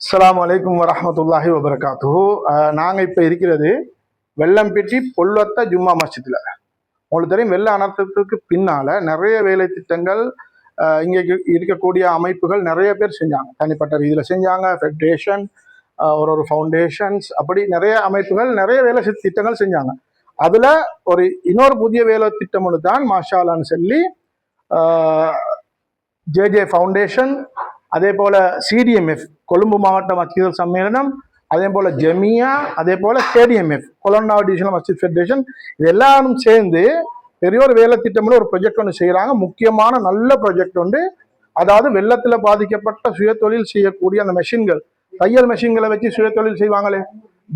அஸ்ஸலாமு அலைக்கும் வரஹ்மத்துல்லாஹி வபரகாத்துஹு. நாங்கள் இப்போ இருக்கிறது வெள்ளம்பிட்டி பொல்வத்த ஜும்மா மஸ்ஜிதில். உங்களுக்கு தெரியும், வெள்ள அனர்த்தத்துக்கு பின்னால் நிறைய வேலை திட்டங்கள் இங்கே இருக்கக்கூடிய அமைப்புகள் நிறைய பேர் செஞ்சாங்க. தனிப்பட்ட ரீதியில் செஞ்சாங்க, ஃபெடரேஷன், ஒரு ஃபவுண்டேஷன்ஸ், அப்படி நிறைய அமைப்புகள் நிறைய வேலை திட்டங்கள் செஞ்சாங்க. அதில் இன்னொரு புதிய வேலை திட்டம் ஒன்று தான் மாஷாலான்னு சொல்லி ஜேஜே ஃபவுண்டேஷன், அதே போல் சிடிஎம்எஃப் கொழும்பு மாவட்ட மஸ்ஜித் சம்மேளனம், அதே போல் ஜெமியா, அதே போல் கேடிஎம்எஃப் கொலோனா டிவிஷனல் மஸ்ஜித் ஃபெடரேஷன், இது எல்லாரும் சேர்ந்து பெரிய ஒரு வேலை திட்டம்னு ஒரு ப்ரொஜெக்ட் ஒன்று செய்கிறாங்க. முக்கியமான நல்ல ப்ரொஜெக்ட் ஒன்று. அதாவது வெள்ளத்தில் பாதிக்கப்பட்ட சுயதொழில் செய்யக்கூடிய அந்த மெஷின்கள், தையல் மெஷின்களை வச்சு சுயதொழில் செய்வாங்களே,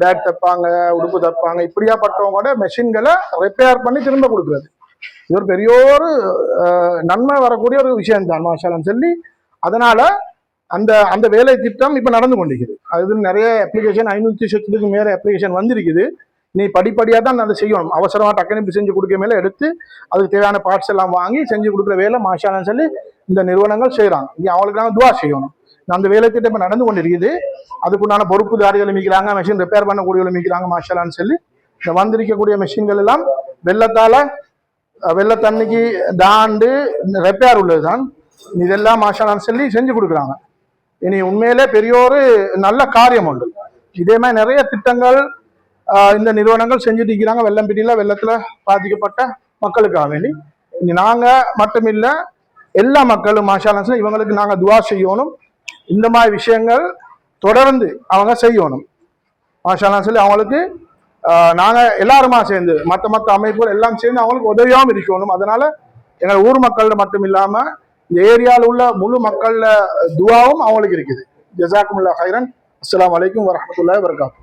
பேக் தைப்பாங்க, உடுப்பு தைப்பாங்க, இப்படியாப்பட்டவங்களோட மெஷின்களை ரிப்பேர் பண்ணி திரும்ப கொடுக்குறது. இது ஒரு பெரிய ஒரு நன்மை வரக்கூடிய ஒரு விஷயம் தான் மாஷாலான்னு சொல்லி, அதனால அந்த அந்த வேலை திட்டம் இப்போ நடந்து கொண்டிருக்குது. அது நிறைய அப்ளிகேஷன் 500,000 மேலே அப்ளிகேஷன் வந்திருக்குது. நீ படிப்படியாக தான் அதை செய்யணும். அவசரமாக டக்குனு செஞ்சு கொடுக்க மேலே எடுத்து அதுக்கு தேவையான பார்ட்ஸ் எல்லாம் வாங்கி செஞ்சு கொடுக்குற வேலை மாஷாலான்னு சொல்லி இந்த நிறுவனங்கள் செய்கிறாங்க. இங்கே அவங்களுக்கு நாங்கள் துவா செய்யணும். அந்த வேலை திட்டம் இப்போ நடந்து கொண்டிருக்குது. அதுக்குண்டான பொறுப்புதாரிகள் மிக்கிறாங்க, மெஷின் ரிப்பேர் பண்ணக்கூடியவர்கள் மிக்கிறாங்க மாஷாலான்னு சொல்லி. இந்த வந்திருக்கக்கூடிய மெஷின்கள் எல்லாம் வெள்ள தண்ணிக்கு தாண்டு ரிப்பேர் உள்ளது தான். இதெல்லாம் மாஷாலான்னு சொல்லி செஞ்சு கொடுக்குறாங்க. இனி உண்மையிலே பெரிய ஒரு நல்ல காரியம் உண்டு. இதே மாதிரி நிறைய திட்டங்கள் இந்த நிறுவனங்கள் செஞ்சுட்டு இருக்கிறாங்க. வெள்ளம்பிட்டியில் வெள்ளத்தில் பாதிக்கப்பட்ட மக்களுக்காக வேண்டி. இனி நாங்கள் மட்டும் இல்லை, எல்லா மக்களும் மாஷாலான்னு சொல்லி இவங்களுக்கு நாங்கள் துவா செய்யணும். இந்த மாதிரி விஷயங்கள் தொடர்ந்து அவங்க செய்யணும் மாஷாலான்னு சொல்லி. அவங்களுக்கு நாங்கள் எல்லாருமா சேர்ந்து மற்ற அமைப்புகள் எல்லாம் சேர்ந்து அவங்களுக்கு உதவியாகவும் இருக்கணும். அதனால எங்கள் ஊர் மக்கள் மட்டும் இல்லாமல் இந்த ஏரியாவில் உள்ள முழு மக்கள் துவாவும் அவங்களுக்கு இருக்குது. ஜஸாக்குமுல்லாஹ் ஹைரன். அஸ்ஸலாமு அலைக்கும் வரஹ்மத்துல்லாஹி வபரகாத்துஹு.